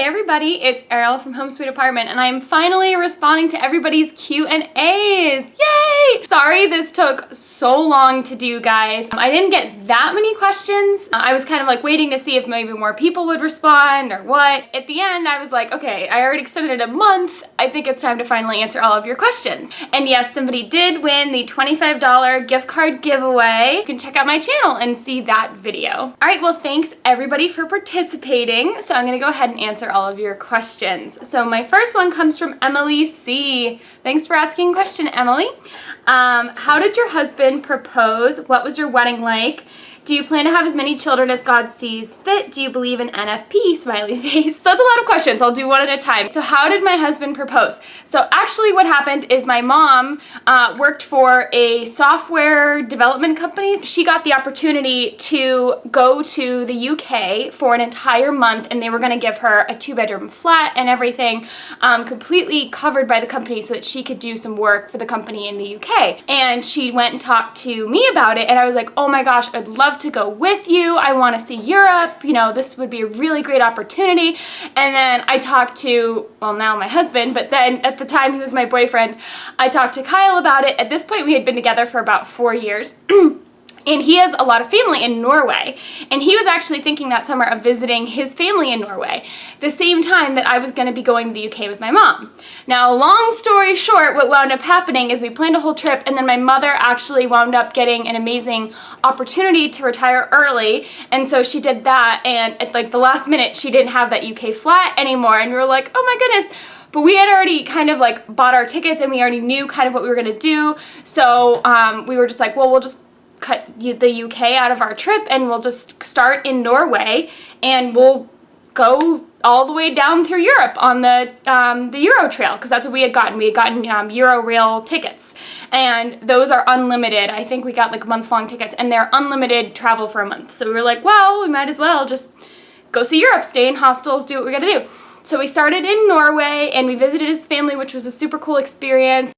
Hey everybody, it's Ariel from Home Sweet Apartment, and I'm finally responding to everybody's Q&As. Yay! Sorry this took so long to do, guys. I didn't get that many questions. I was kind of like waiting to see if maybe more people would respond or what. At the end, I was like, okay, I already extended it a month. I think it's time to finally answer all of your questions. And yes, somebody did win the $25 gift card giveaway. You can check out my channel and see that video. All right, well, thanks everybody for participating. So I'm gonna go ahead and answer all of your questions. So my first one comes from Emily C. Thanks for asking a question, Emily. How did your husband propose? What was your wedding like? Do you plan to have as many children as God sees fit? Do you believe in NFP? Smiley face. So that's a lot of questions. I'll do one at a time. So how did my husband propose? So actually what happened is my mom worked for a software development company. She got the opportunity to go to the UK for an entire month, and they were gonna give her a 2-bedroom flat and everything, completely covered by the company so that she could do some work for the company in the UK. And she went and talked to me about it, and I was like, oh my gosh, I'd love to go with you. I want to see Europe. You know, this would be a really great opportunity. And then I talked to, well, now my husband, but then at the time he was my boyfriend, I talked to Kyle about it. At this point, we had been together for about 4 years. And he has a lot of family in Norway. And he was actually thinking that summer of visiting his family in Norway, the same time that I was going to be going to the UK with my mom. Now, long story short, what wound up happening is we planned a whole trip, and then my mother actually wound up getting an amazing opportunity to retire early. And so she did that, and at like the last minute, she didn't have that UK flat anymore. And we were like, oh my goodness. But we had already kind of like bought our tickets, and we already knew kind of what we were going to do. So we were just like, well, we'll just cut the UK out of our trip, and we'll just start in Norway, and we'll go all the way down through Europe on the Euro Trail, because that's what we had gotten. We had gotten Euro tickets, and those are unlimited. I think we got like month-long tickets, and they're unlimited travel for a month. So we were like, well, we might as well just go see Europe, stay in hostels, do what we gotta do. So we started in Norway, and we visited his family, which was a super cool experience.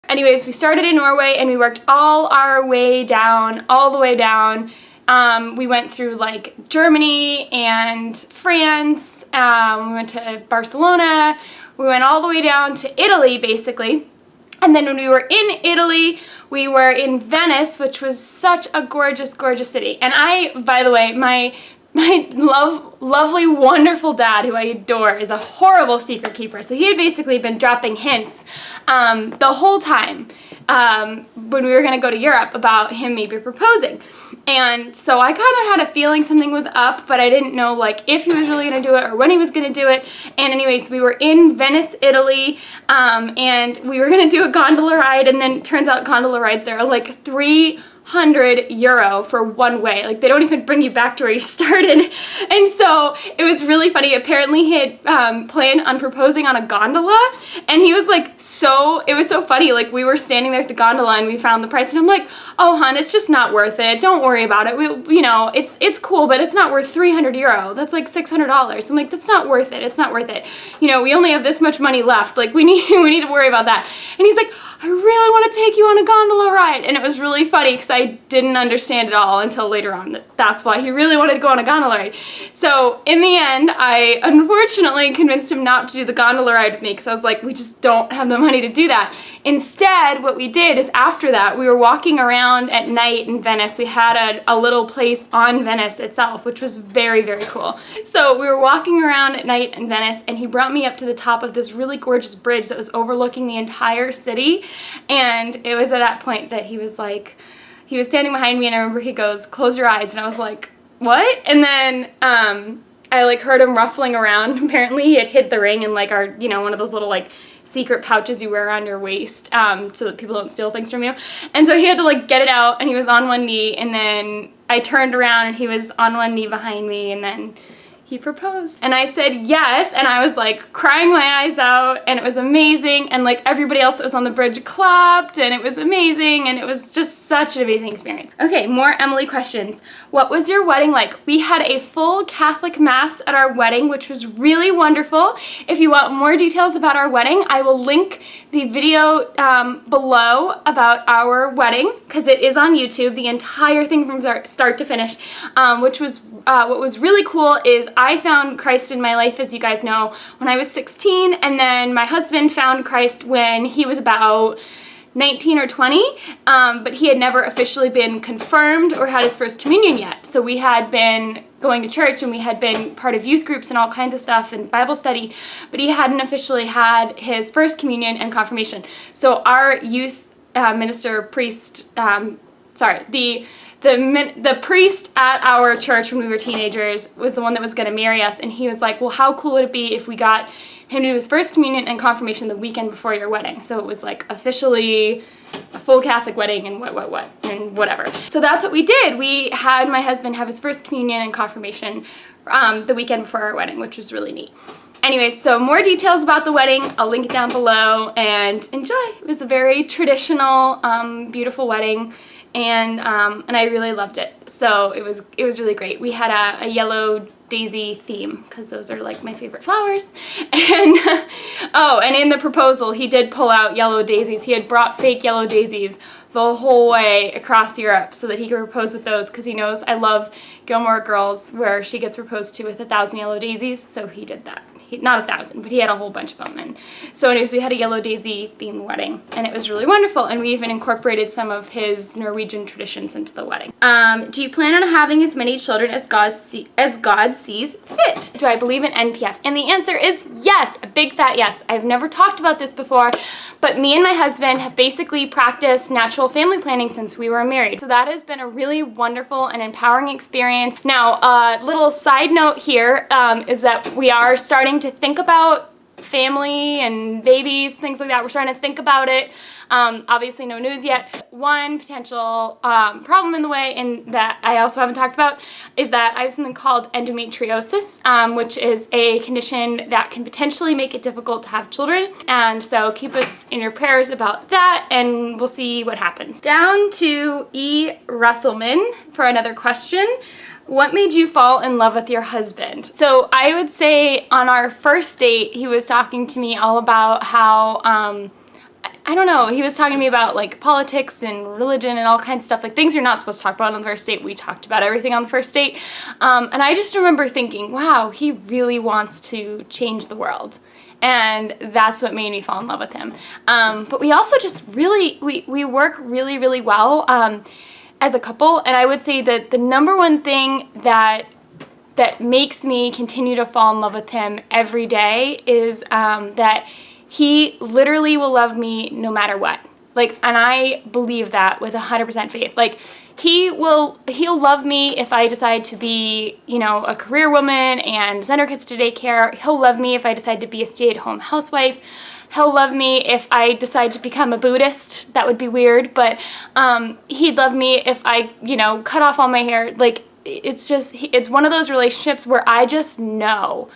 Anyways, we started in Norway, and we worked all the way down. We went through like Germany and France. We went to Barcelona. We went all the way down to Italy, basically. And then when we were in Italy, we were in Venice, which was such a gorgeous, gorgeous city. And I, by the way, my lovely, wonderful dad, who I adore, is a horrible secret keeper. So he had basically been dropping hints the whole time when we were going to go to Europe about him maybe proposing. And so I kind of had a feeling something was up, but I didn't know like if he was really going to do it or when he was going to do it. And anyways, we were in Venice, Italy, and we were going to do a gondola ride, and then it turns out gondola rides there are like €300 for one way. Like, they don't even bring you back to where you started. And so it was really funny. Apparently he had planned on proposing on a gondola, and he was like, it was so funny. Like, we were standing there at the gondola, and we found the price, and I'm like, oh hon, it's just not worth it. Don't worry about it. You know, it's cool, but it's not worth €300. That's like $600. I'm like, that's not worth it. It's not worth it. You know, we only have this much money left. Like, we need to worry about that. And he's like, I really want to take you on a gondola ride. And it was really funny because I didn't understand it all until later on. That's why he really wanted to go on a gondola ride. So in the end, I unfortunately convinced him not to do the gondola ride with me, because I was like, we just don't have the money to do that. Instead, what we did is after that, we were walking around at night in Venice. We had a little place on Venice itself, which was very, very cool. So we were walking around at night in Venice, and he brought me up to the top of this really gorgeous bridge that was overlooking the entire city. And it was at that point that he was standing behind me, and I remember he goes, close your eyes. And I was like, what? And then I like heard him ruffling around. Apparently he had hid the ring in like our, you know, one of those little like secret pouches you wear around your waist so that people don't steal things from you. And so he had to like get it out, and he was on one knee, and then I turned around, and he was on one knee behind me, and then he proposed. And I said yes, and I was like crying my eyes out, and it was amazing, and like everybody else that was on the bridge clapped, and it was amazing, and it was just such an amazing experience. Okay, more Emily questions. What was your wedding like? We had a full Catholic Mass at our wedding, which was really wonderful. If you want more details about our wedding, I will link the video below about our wedding, because it is on YouTube, the entire thing from start to finish, which was what was really cool is I found Christ in my life, as you guys know, when I was 16, and then my husband found Christ when he was about 19 or 20, but he had never officially been confirmed or had his first communion yet. So we had been going to church, and we had been part of youth groups and all kinds of stuff and Bible study, but he hadn't officially had his first communion and confirmation. So our youth priest, the priest at our church when we were teenagers was the one that was going to marry us, and he was like, well, how cool would it be if we got him to do his first communion and confirmation the weekend before your wedding? So it was like officially a full Catholic wedding and and whatever. So that's what we did. We had my husband have his first communion and confirmation the weekend before our wedding, which was really neat. Anyway, so more details about the wedding, I'll link it down below, and enjoy. It was a very traditional, beautiful wedding, and I really loved it. So it was really great. We had a yellow daisy theme, because those are like my favorite flowers. And oh, and in the proposal, he did pull out yellow daisies. He had brought fake yellow daisies the whole way across Europe so that he could propose with those, because he knows I love Gilmore Girls, where she gets proposed to with 1,000 yellow daisies. So he did that. Not 1,000, but he had a whole bunch of them. And so anyways, we had a yellow daisy themed wedding, and it was really wonderful. And we even incorporated some of his Norwegian traditions into the wedding. Do you plan on having as many children as God sees fit? Do I believe in NPF? And the answer is yes, a big fat yes. I've never talked about this before, but me and my husband have basically practiced natural family planning since we were married. So that has been a really wonderful and empowering experience. Now, a little side note here is that we are starting to think about family and babies, things like that. We're starting to think about it. Obviously no news yet. One potential problem in the way, and that I also haven't talked about, is that I have something called endometriosis, which is a condition that can potentially make it difficult to have children. And so keep us in your prayers about that, and we'll see what happens. Down to E. Russellman for another question. What made you fall in love with your husband? So I would say on our first date, he was talking to me all about how, I don't know, he was talking to me about like politics and religion and all kinds of stuff, like things you're not supposed to talk about on the first date. We talked about everything on the first date. And I just remember thinking, wow, he really wants to change the world. And that's what made me fall in love with him. But we also just really, we work really, really well as a couple, and I would say that the number one thing that makes me continue to fall in love with him every day is that he literally will love me no matter what. Like, and I believe that with 100% faith. Like, he'll love me if I decide to be, you know, a career woman and send our kids to daycare. He'll love me if I decide to be a stay-at-home housewife. He'll love me if I decide to become a Buddhist. That would be weird, but he'd love me if I, you know, cut off all my hair. Like, it's just, it's one of those relationships where I just know,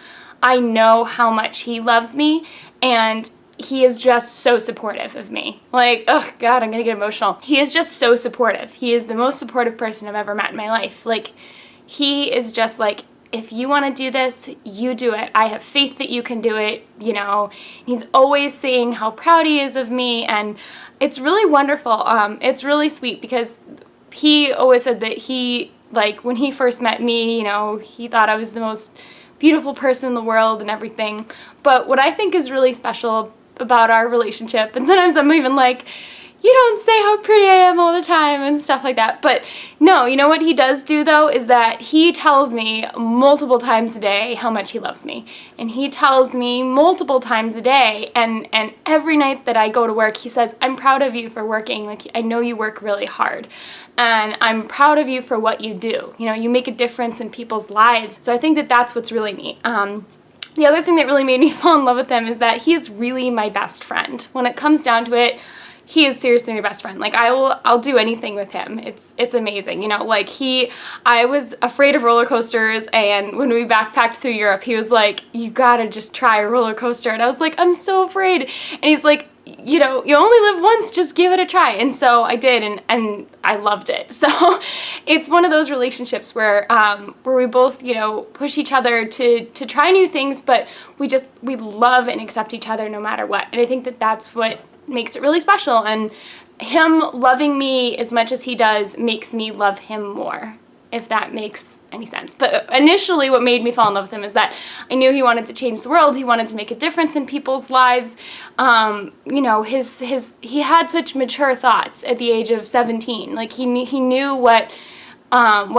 I know how much he loves me, and he is just so supportive of me. Like, oh God, I'm gonna get emotional. He is just so supportive. He is the most supportive person I've ever met in my life. Like, he is just like, if you want to do this, you do it. I have faith that you can do it, you know. He's always saying how proud he is of me, and it's really wonderful. It's really sweet, because he always said that he, like, when he first met me, you know, he thought I was the most beautiful person in the world and everything. But what I think is really special about our relationship, and sometimes I'm even like, you don't say how pretty I am all the time and stuff like that. But no, you know what he does do though, is that he tells me multiple times a day how much he loves me. And he tells me multiple times a day, and every night that I go to work, he says, I'm proud of you for working. Like, I know you work really hard, and I'm proud of you for what you do. You know, you make a difference in people's lives. So I think that that's what's really neat. The other thing that really made me fall in love with him is that he is really my best friend. When it comes down to it, he is seriously my best friend. Like, I'll do anything with him. It's amazing. You know, like I was afraid of roller coasters, and when we backpacked through Europe, he was like, you gotta just try a roller coaster. And I was like, I'm so afraid. And he's like, you know, you only live once, just give it a try. And so I did, and I loved it. So it's one of those relationships where we both, you know, push each other to try new things, but we love and accept each other no matter what. And I think that that's what makes it really special. And him loving me as much as he does makes me love him more, if that makes any sense. But initially what made me fall in love with him is that I knew he wanted to change the world. He wanted to make a difference in people's lives. You know, he had such mature thoughts at the age of 17. Like, he knew what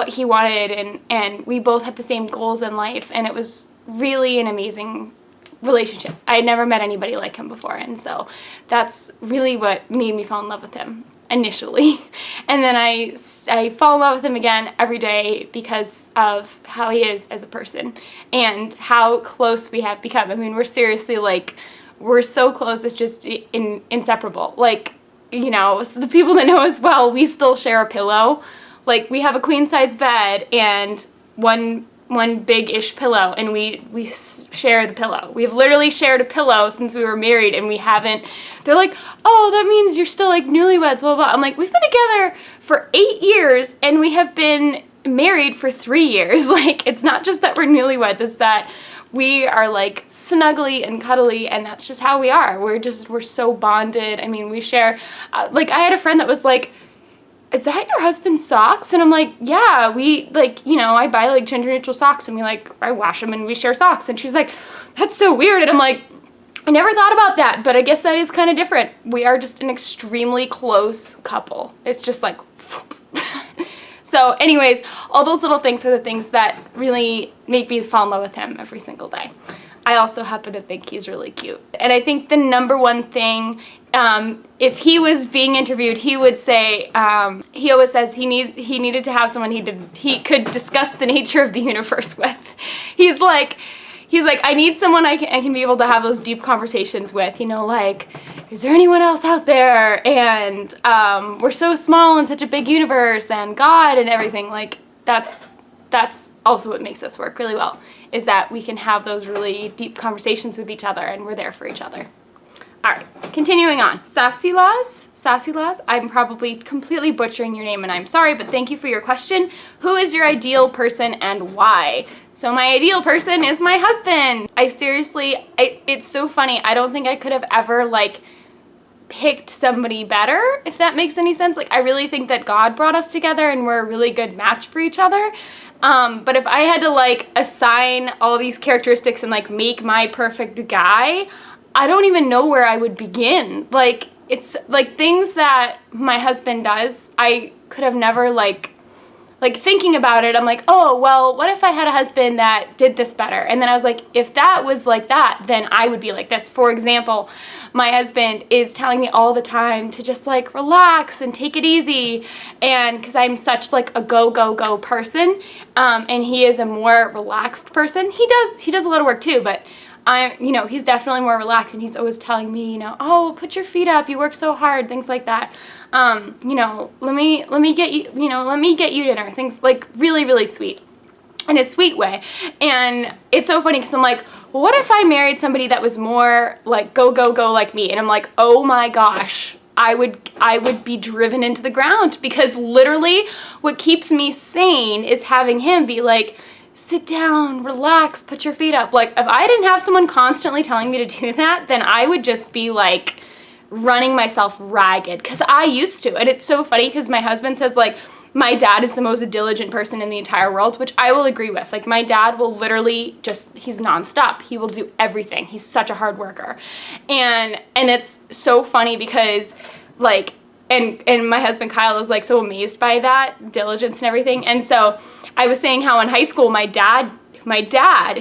he wanted, and we both had the same goals in life, and it was really an amazing relationship. I had never met anybody like him before, and so that's really what made me fall in love with him initially. And then I fall in love with him again every day because of how he is as a person and how close we have become. I mean, we're seriously, like, we're so close, it's just inseparable. Like, you know, so the people that know us well, we still share a pillow. Like, we have a queen size bed and one big-ish pillow, and we share the pillow. We've literally shared a pillow since we were married, and we haven't. They're like, oh, that means you're still like newlyweds, blah, blah, blah. I'm like, we've been together for 8 years, and we have been married for 3 years. Like, it's not just that we're newlyweds, it's that we are like snuggly and cuddly, and that's just how we are. We're so bonded. I mean, we share, like, I had a friend that was like, is that your husband's socks? And I'm like, yeah, we, like, you know, I buy like gender neutral socks, and I wash them and we share socks. And she's like, that's so weird. And I'm like, I never thought about that, but I guess that is kind of different. We are just an extremely close couple. It's just like, so anyways, all those little things are the things that really make me fall in love with him every single day. I also happen to think he's really cute. And I think the number one thing, if he was being interviewed, he would say, he always says he needed to have someone he could discuss the nature of the universe with. He's like, I need someone I can be able to have those deep conversations with, you know, like, is there anyone else out there? And we're so small in such a big universe, and God and everything. Like, that's also what makes us work really well, is that we can have those really deep conversations with each other, and we're there for each other. All right, continuing on. Sassy Laws, I'm probably completely butchering your name, and I'm sorry, but thank you for your question. Who is your ideal person and why? So my ideal person is my husband. It's so funny. I don't think I could have ever, like, picked somebody better, if that makes any sense. Like, I really think that God brought us together, and we're a really good match for each other. But if I had to, like, assign all these characteristics and, like, make my perfect guy, I don't even know where I would begin. Like, it's, like, things that my husband does, I could have never, like, thinking about it, I'm like, oh, well, what if I had a husband that did this better? And then I was like, if that was like that, then I would be like this. For example, my husband is telling me all the time to just, like, relax and take it easy. And because I'm such, like, a go, go, go person, and he is a more relaxed person. He does a lot of work too, but he's definitely more relaxed, and he's always telling me, oh, put your feet up, you work so hard, things like that. Let me get you dinner, things like really, really sweet, in a sweet way. And it's so funny because I'm like, well, what if I married somebody that was more like go, go, go like me? And I'm like, oh my gosh, I would be driven into the ground, because literally what keeps me sane is having him be like, sit down, relax, put your feet up. Like, if I didn't have someone constantly telling me to do that, then I would just be like running myself ragged, because I used to. And it's so funny because my husband says, like, my dad is the most diligent person in the entire world, which I will agree with. Like, my dad will literally he's nonstop. He will do everything. He's such a hard worker. And it's so funny because, like, and my husband Kyle was, like, so amazed by that diligence and everything. And so I was saying how in high school, my dad,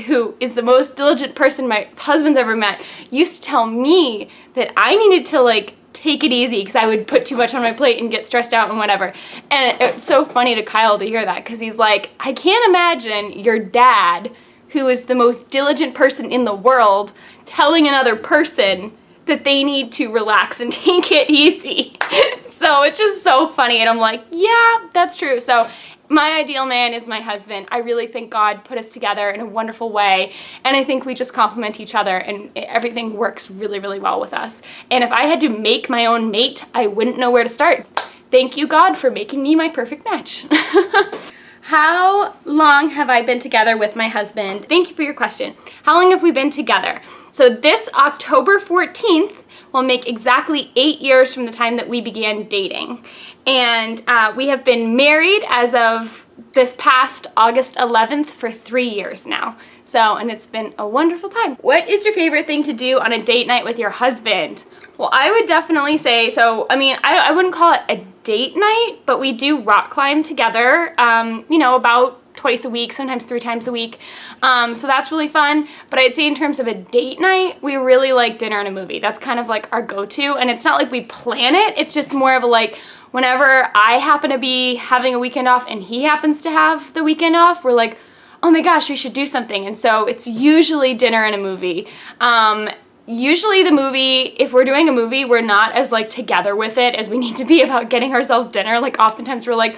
who is the most diligent person my husband's ever met, used to tell me that I needed to, like, take it easy because I would put too much on my plate and get stressed out and whatever. And it's so funny to Kyle to hear that, because he's like, I can't imagine your dad, who is the most diligent person in the world, telling another person that they need to relax and take it easy. So it's just so funny, and I'm like, yeah, that's true. So my ideal man is my husband. I really think God put us together in a wonderful way, and I think we just complement each other, and everything works really, really well with us. And if I had to make my own mate, I wouldn't know where to start. Thank you, God, for making me my perfect match. How long have I been together with my husband? Thank you for your question. How long have we been together? So this October 14th will make exactly 8 years from the time that we began dating. And we have been married as of this past August 11th for 3 years now. So, and it's been a wonderful time. What is your favorite thing to do on a date night with your husband? Well, I would definitely say, so, I mean, I wouldn't call it a date night, but we do rock climb together, you know, about twice a week, sometimes 3 times a week. So that's really fun. But I'd say in terms of a date night, we really like dinner and a movie. That's kind of like our go-to. And it's not like we plan it. It's just more of a like, whenever I happen to be having a weekend off and he happens to have the weekend off, we're like, oh my gosh, we should do something. And so it's usually dinner and a movie. Usually the movie, if we're doing a movie, we're not as like together with it as we need to be about getting ourselves dinner. Like oftentimes we're like,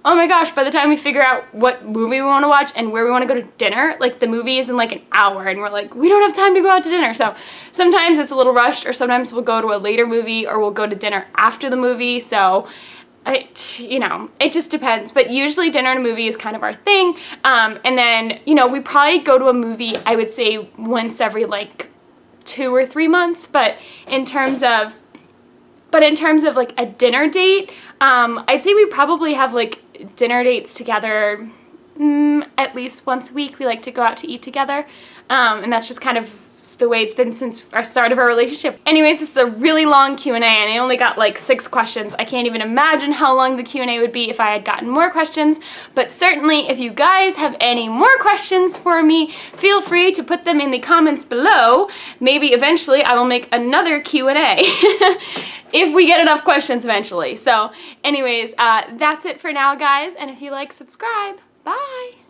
oh my gosh, by the time we figure out what movie we want to watch and where we want to go to dinner, like the movie is in like an hour and we're like, we don't have time to go out to dinner. So sometimes it's a little rushed, or sometimes we'll go to a later movie, or we'll go to dinner after the movie. So you know, it just depends. But usually dinner and a movie is kind of our thing. And then, you know, we probably go to a movie, I would say once every like 2 or 3 months. But in terms of like a dinner date, I'd say we probably have like dinner dates together at least once a week. We like to go out to eat together, and that's just kind of the way it's been since our start of our relationship. Anyways, this is a really long Q&A, and I only got like 6 questions. I can't even imagine how long the Q&A would be if I had gotten more questions, but certainly if you guys have any more questions for me, feel free to put them in the comments below. Maybe eventually I will make another Q&A if we get enough questions eventually. So anyways, that's it for now, guys, and if you like, subscribe. Bye!